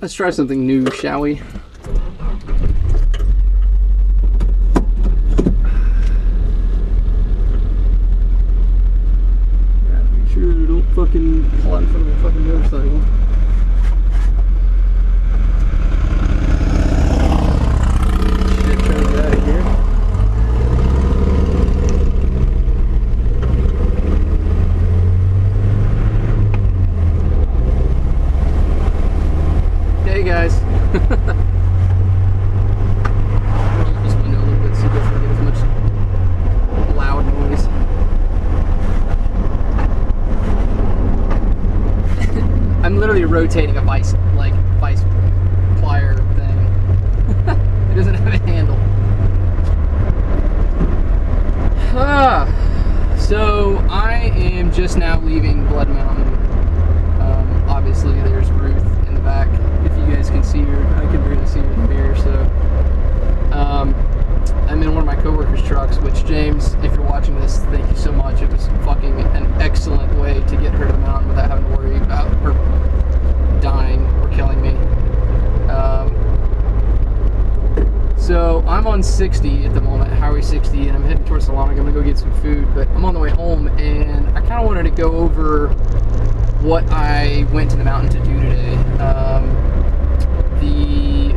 Let's try something new, shall we? Make sure you don't fucking pull out in front of a fucking motorcycle. Shit, try to get out of here. Hey guys. Just this window a little bit so it doesn't get as much loud noise. I'm literally rotating a vice plier thing. It doesn't have a handle. So I am just now leaving Blood Mountain. Obviously there's Ruth in the back. If you guys can see her, I can barely see her from here. So I'm in one of my coworkers' trucks, which, James, if you're watching this, thank you so much. It was fucking an excellent way to get her to the mountain without having to worry about her dying or killing me. So I'm on 60 at the moment, Highway 60, and I'm heading towards Solana. I'm gonna go get some food, but I'm on the way home, and I kind of wanted to go over what I went to the mountain to do today. The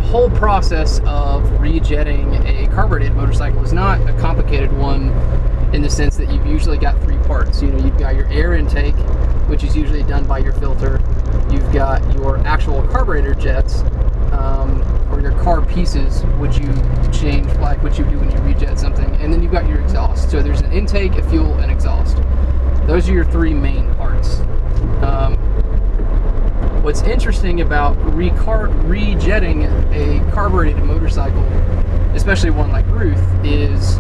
whole process of rejetting a carbureted motorcycle is not a complicated one in the sense that you've usually got three parts. You know, you've got your air intake, which is usually done by your filter. You've got your actual carburetor jets, or your car pieces, which you change, like what you do when you rejet something, and then you've got your exhaust. So there's an intake, a fuel, and exhaust. Those are your three main parts. What's interesting about rejetting a carbureted motorcycle, especially one like Ruth, is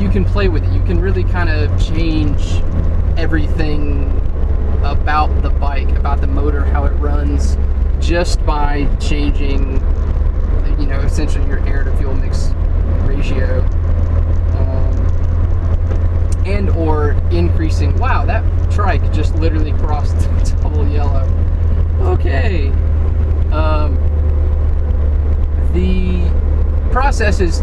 you can play with it. You can really kind of change everything about the bike, about the motor, how it runs, just by changing, you know, essentially your air to fuel mix ratio. And or increasing. Wow, that trike just literally crossed double yellow. Okay. The process is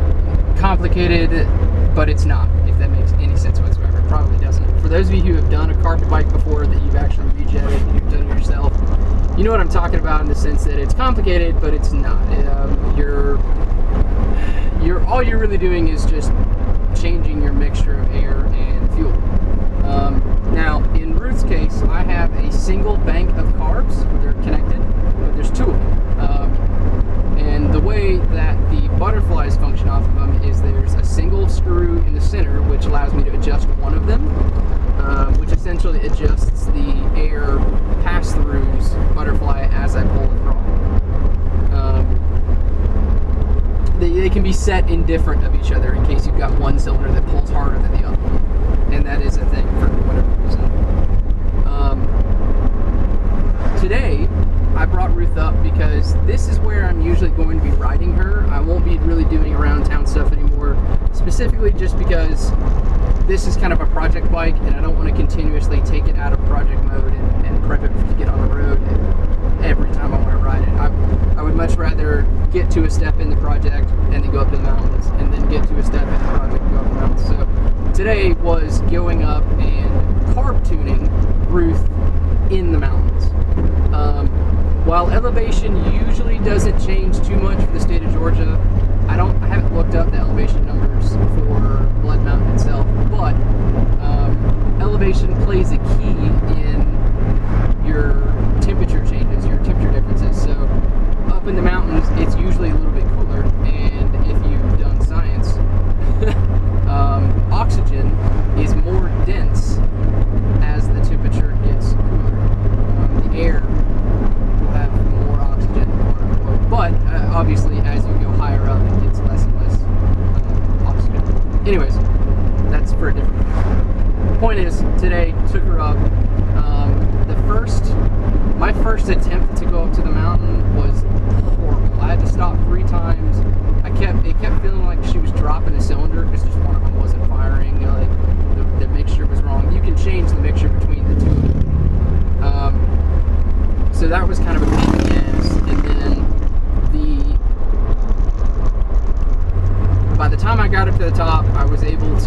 complicated, but it's not, if that makes any sense whatsoever. It probably doesn't. For those of you who have done a carpet bike before, that you've actually rejetted, you've done it yourself, you know what I'm talking about in the sense that it's complicated, but it's not. All you're really doing is just changing your mixture of air and fuel. Now, in Ruth's case, I have a single bank of carbs. They're connected, but there's two of them. And the way that the butterflies function off of them is there's a single screw in the center, which allows me to adjust one of them, which essentially adjusts the air pass-throughs butterfly as I pull the throttle. They can be set indifferent of each other in case you've got one cylinder that pulls harder than the other one. And that is a thing for whatever reason. Today, I brought Ruth up because this is where I'm usually going to be riding her. I won't be really doing around town stuff anymore, specifically just because this is kind of a project bike and I don't want to continuously take it out of project mode and prep it to get on the road every time I want to ride it. I would much rather get to a step in the project and then go up to the mountains, and then get to a step in the project and go up to the mountains. So today was going up and carb tuning Ruth in the mountains. While elevation usually doesn't change too much for the state of Georgia, I haven't looked up the elevation numbers for Blood Mountain itself, but elevation plays a key in your temperature changes, your temperature differences. So up in the mountains, it's usually a little bit cooler, and if you've done science, oxygen is more dense as the temperature gets cooler. The air will have more oxygen, quote unquote, but obviously as you go higher up, it gets less and less oxygen. Anyways, that's for a different point. Point is, today took her up. My first attempt to go up to the mountain was horrible. I had to stop 3 times. It kept feeling like she was dropping a cylinder because just one of them wasn't firing. Like the mixture was wrong. You can change the mixture between the two of them.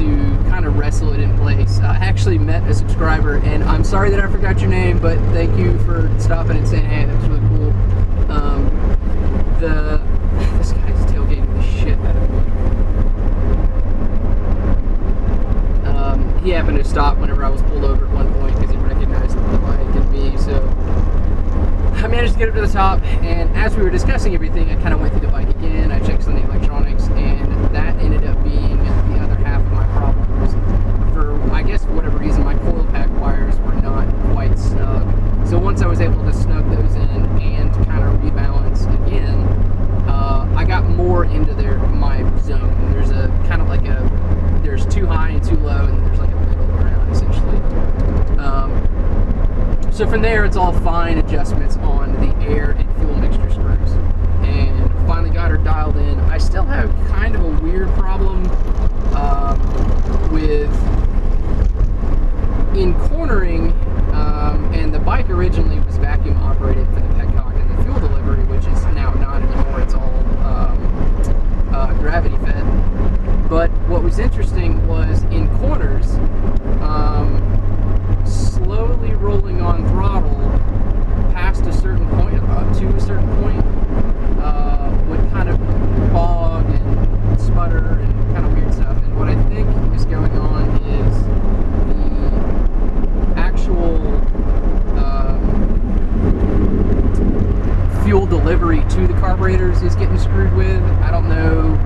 to kind of wrestle it in place. I actually met a subscriber, and I'm sorry that I forgot your name, but thank you for stopping and saying, hey, that was really cool. This guy's tailgating the shit out of me. He happened to stop whenever I was pulled over at one point because he recognized the bike and me, so I managed to get up to the top, and as we were discussing everything, I kind of went through the bike again. I checked some of the electronics, and that ended up being the other half of my problems. For, I guess, for whatever reason, my coil pack wires were not quite snug. So once I was able to snug those in and kind of rebalance again, I got more into my zone. There's a kind of like there's too high and too low, and then there's like a middle ground, essentially. So from there, it's all fine adjustments on the air and fuel mixture screws. And finally got her dialed in. I still have kind of a weird problem in cornering, and the bike originally was vacuum operated for the petcock and the fuel delivery, which is now not anymore. It's all gravity fed. But what was interesting was in corners, slowly rolling on throttle past a certain point, to a certain point, would kind of bog and sputter and kind of weird stuff. And what I think is going on is the actual fuel delivery to the carburetors is getting screwed with. I don't know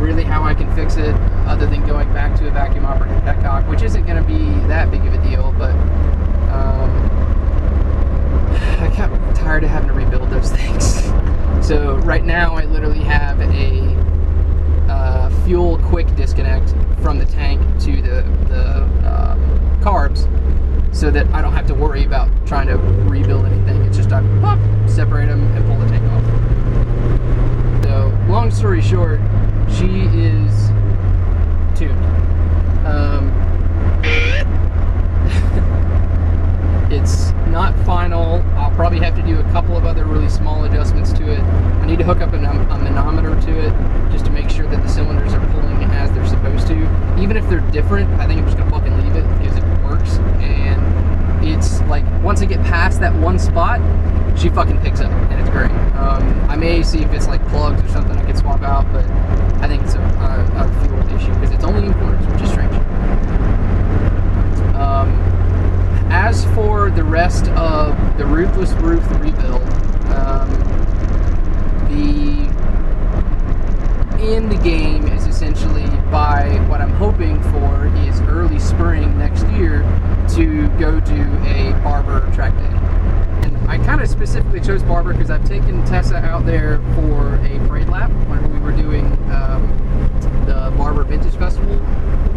really how I can fix it other than going back to a vacuum operated petcock, which isn't going to be that big of a deal, but I got tired of having to rebuild those things. So right now I literally have a fuel quick disconnect from the tank to the carbs, so that I don't have to worry about trying to rebuild anything. It's just I pop, separate them, and pull the tank off. So long story short, she is tuned. It's not final. I'll probably have to do a couple of other really small adjustments to it. I need to hook up a manometer to it just to make sure that the cylinders are pulling as they're supposed to. Even if they're different, I think I'm just gonna fucking leave it because it works. And it's like once I get past that one spot, she fucking picks up, and it's great. I may see if it's like plugs or something I could swap out, but I think it's a fuel issue because it's only in corners, which is strange. As for the rest of the Ruthless Roof rebuild, the end game is essentially by what I'm hoping for is early spring next year to go do a Barber track day. And I kind of specifically chose Barber because I've taken Tessa out there for a parade lap whenever we were doing the Barber Vintage Festival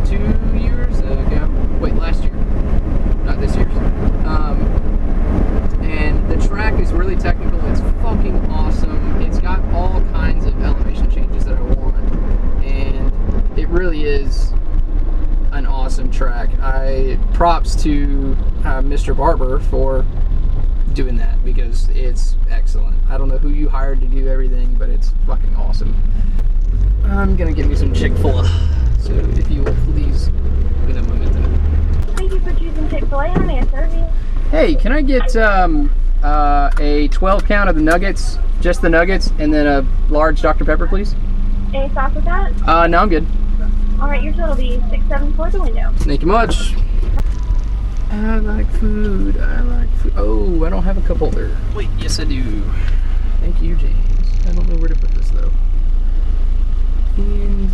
2 years ago. Wait, last year. Not this year's. And the track is really technical. It's fucking awesome. It's got all kinds of elevation changes that I want, and it really is an awesome track. Props to Mr. Barber for doing that because it's excellent. I don't know who you hired to do everything, but it's fucking awesome. I'm gonna get me some Chick-fil-A, so if you will please give them a minute. Thank you for choosing Chick-fil-A. How may I serve you? Hey, can I get a 12 count of the nuggets, just the nuggets, and then a large Dr. Pepper, please? Any sauce with that? No, I'm good. All right, your total will be $6.74 the window. Thank you much. I like food. Oh, I don't have a cup holder. Wait, yes I do. Thank you, James. I don't know where to put this though. And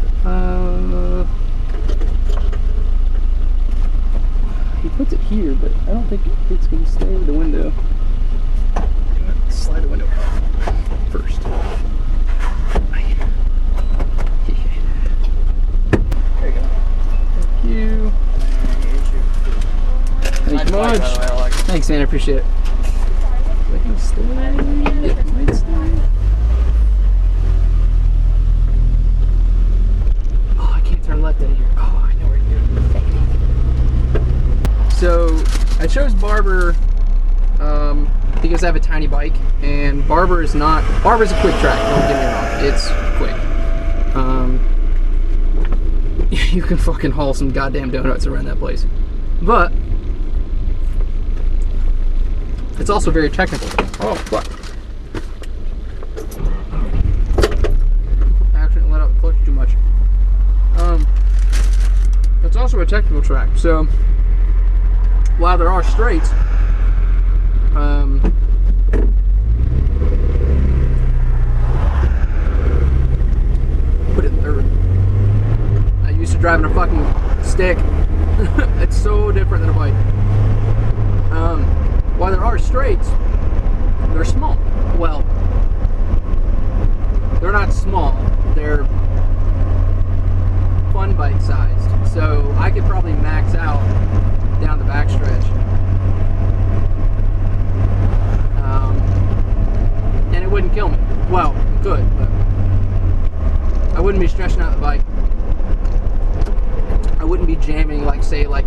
he puts it here, but I don't think it's going to stay with the window. I'm going to slide the window up first. There you go. Thank you. Thank you much. Thanks, man. I appreciate it. Is that going to stay? It might stay. Oh, I can't turn left out of here. Oh, I know where to go. So I chose Barber because I have a tiny bike, and Barber's a quick track, don't get me wrong, it's quick. you can fucking haul some goddamn donuts around that place. But it's also very technical. Oh, fuck. I accidentally let out the clutch too much. It's also a technical track. So while there are straights, put it in third. I used to driving a fucking stick. It's so different than a bike. While there are straights, they're small. Well, they're not small. They're fun bike sized. So I could probably max out down the backstretch. And it wouldn't kill me. Well, it could, but I wouldn't be stretching out the bike. I wouldn't be jamming like, say, like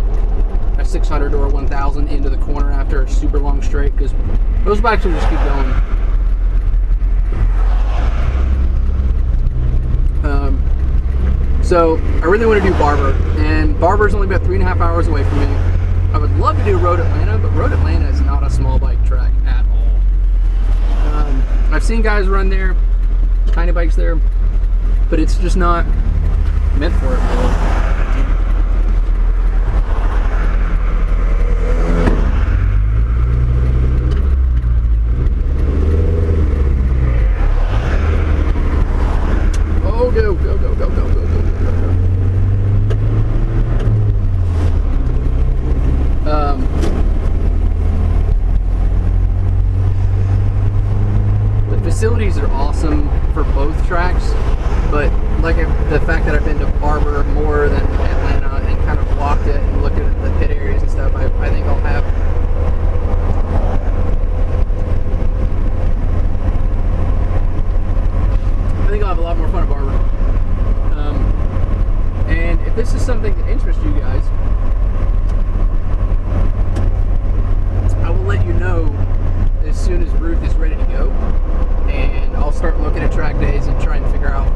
a 600 or a 1000 into the corner after a super long straight, because those bikes will just keep going. So I really want to do Barber, and Barber's only about 3.5 hours away from me. I would love to do Road Atlanta, but Road Atlanta is not a small bike track at all. I've seen guys run there, tiny bikes there, but it's just not meant for it, really. Go, go, go, go, go, go, go, go, go. The facilities are awesome for both tracks, but like the fact that I've been to Barber more than Atlanta and kind of walked it and looked at the pit areas and stuff, I think I'll have a lot more fun at Barber. And if this is something that interests you guys, I will let you know as soon as Ruth is ready to go, and I'll start looking at track days and try and figure out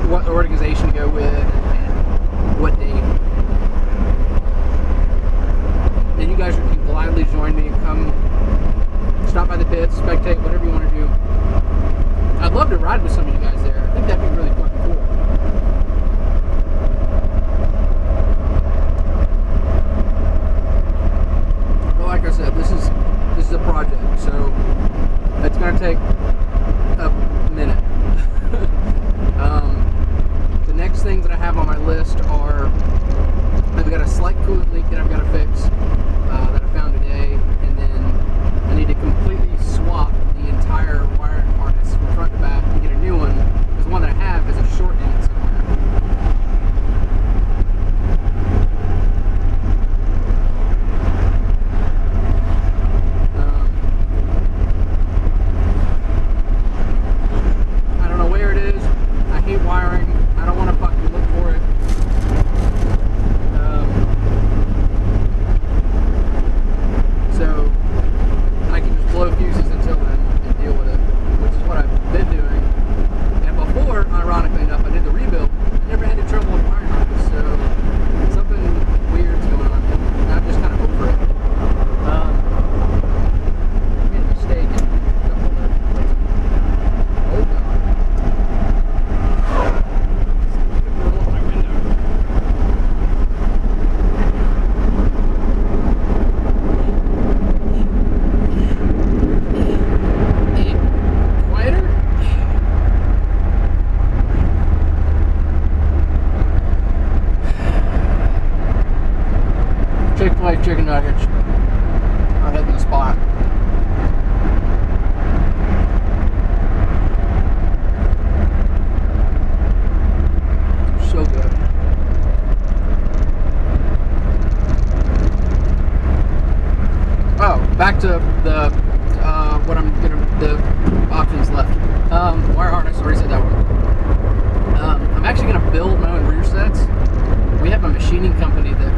what organization to go with and what date. And you guys can gladly join me and come stop by the pits, spectate, whatever you want to do. I'd love to ride with some of you guys there. I think that'd be really fucking cool. But like I said, this is a project, so it's gonna take a minute. The next things that I have on my list are, I've got a slight coolant leak that I've got to fix that I found today, and then I need to completely swap the entire wiring harness from front to back and get a new one, because the one that I have is a short end somewhere. I don't know where it is. I hate wiring. I don't want to fucking look for it. So I can just blow fuses until then and deal with it, which is what I've been doing. And before, ironically enough, I did the rebuild. I never had any trouble with wiring harness, so something weird's going on. And I'm just kind of over it. I made a mistake in a couple of places. Oh god. Roll my window. Quieter? Chick-fil-A chicken nuggets are hitting the spot. So good. Oh, back to the what I'm gonna, the options left. Wire harness, already said that one. I'm actually gonna build my own rear sets. We have a machining company that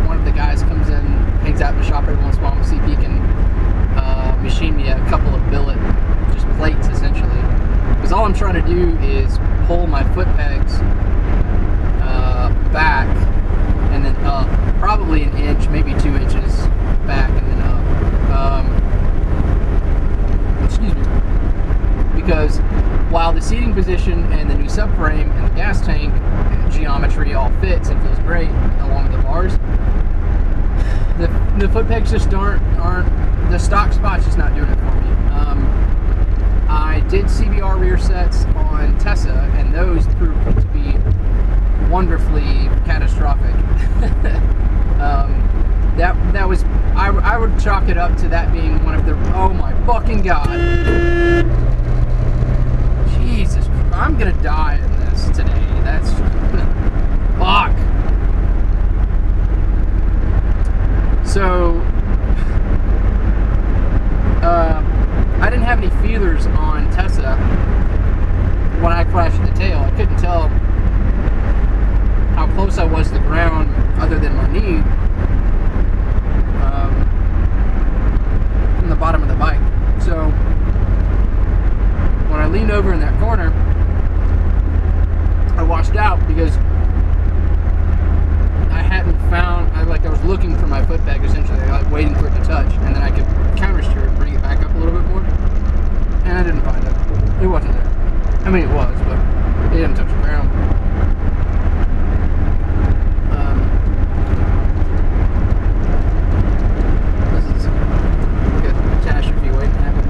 one of the guys comes in, hangs out in the shop every once in a while to see if he can machine me a couple of billet, just plates essentially. Because all I'm trying to do is pull my foot pegs back and then up, probably an inch, maybe 2 inches back and then up. Excuse me. Because while the seating position and the new subframe and the gas tank geometry all fits and feels great along with the bars, the foot pegs just aren't the stock spot's just not doing it for me. I did CBR rear sets on Tessa, and those proved to be wonderfully catastrophic. That was I would chalk it up to that being one of the, oh my fucking god, Jesus, I'm gonna die in this today. That's fuck. So I didn't have any feelers on Tessa when I crashed the tail. I couldn't tell how close I was to the ground other than my knee from the bottom of the bike. So when I leaned over in that corner, I washed out because I hadn't found, I was looking for my foot peg essentially, like waiting for it to touch, and then I could counter steer and bring it back up a little bit more, and I didn't find it. It wasn't there. I mean, it was, but it didn't touch the ground. This is a catastrophe waiting to happen.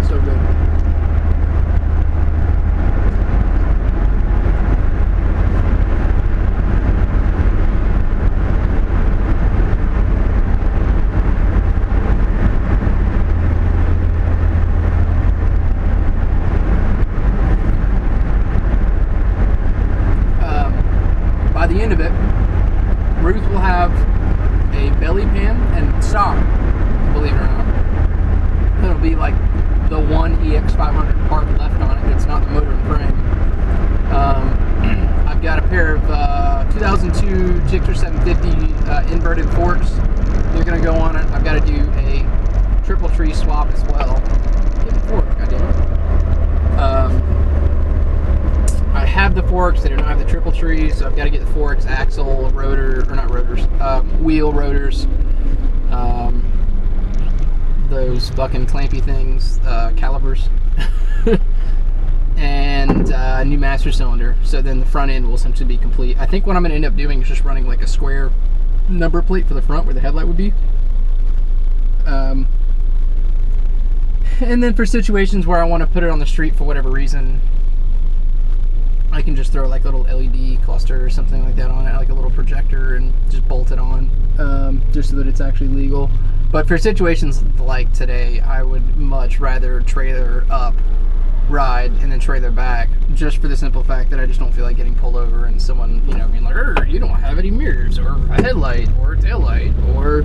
So good. By the end of it, Ruth will have a belly pan and stock, believe it or not. It'll be like the one EX500 part left on it. It's not the motor and frame. I've got a pair of 2002 Gixxer 750 inverted forks. They're going to go on it. I've got to do a triple tree swap as well. Get the fork, goddammit. I have the forks, they do not have the triple trees, so I've got to get the forks, axle, rotor, or not rotors, wheel rotors, those fucking clampy things, calipers, and a new master cylinder. So then the front end will essentially be complete. I think what I'm going to end up doing is just running like a square number plate for the front where the headlight would be. And then for situations where I want to put it on the street for whatever reason, I can just throw like a little LED cluster or something like that on it, like a little projector, and just bolt it on, just so that it's actually legal. But for situations like today, I would much rather trailer up, ride, and then trailer back, just for the simple fact that I just don't feel like getting pulled over and someone, being like, you don't have any mirrors, or a headlight, or a taillight, or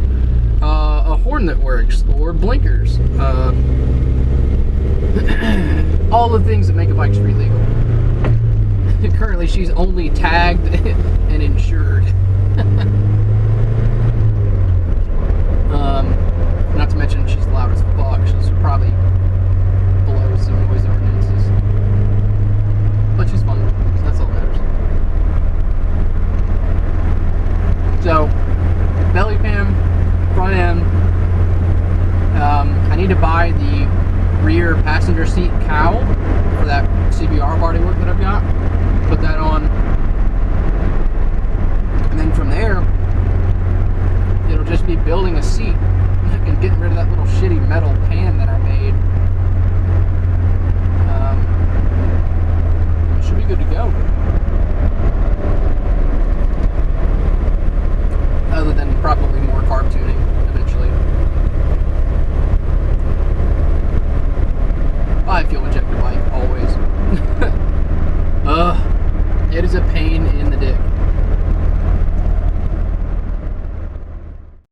a horn that works, or blinkers. All the things that make a bike street legal. Currently, she's only tagged and insured. Not to mention she's loud as fuck. She's probably below some noise ordinances. But she's fun, so that's all that matters. So, belly pan, front end. I need to buy the rear passenger seat cowl for that CBR bodywork that I've got. Put that on, and then from there it'll just be building a seat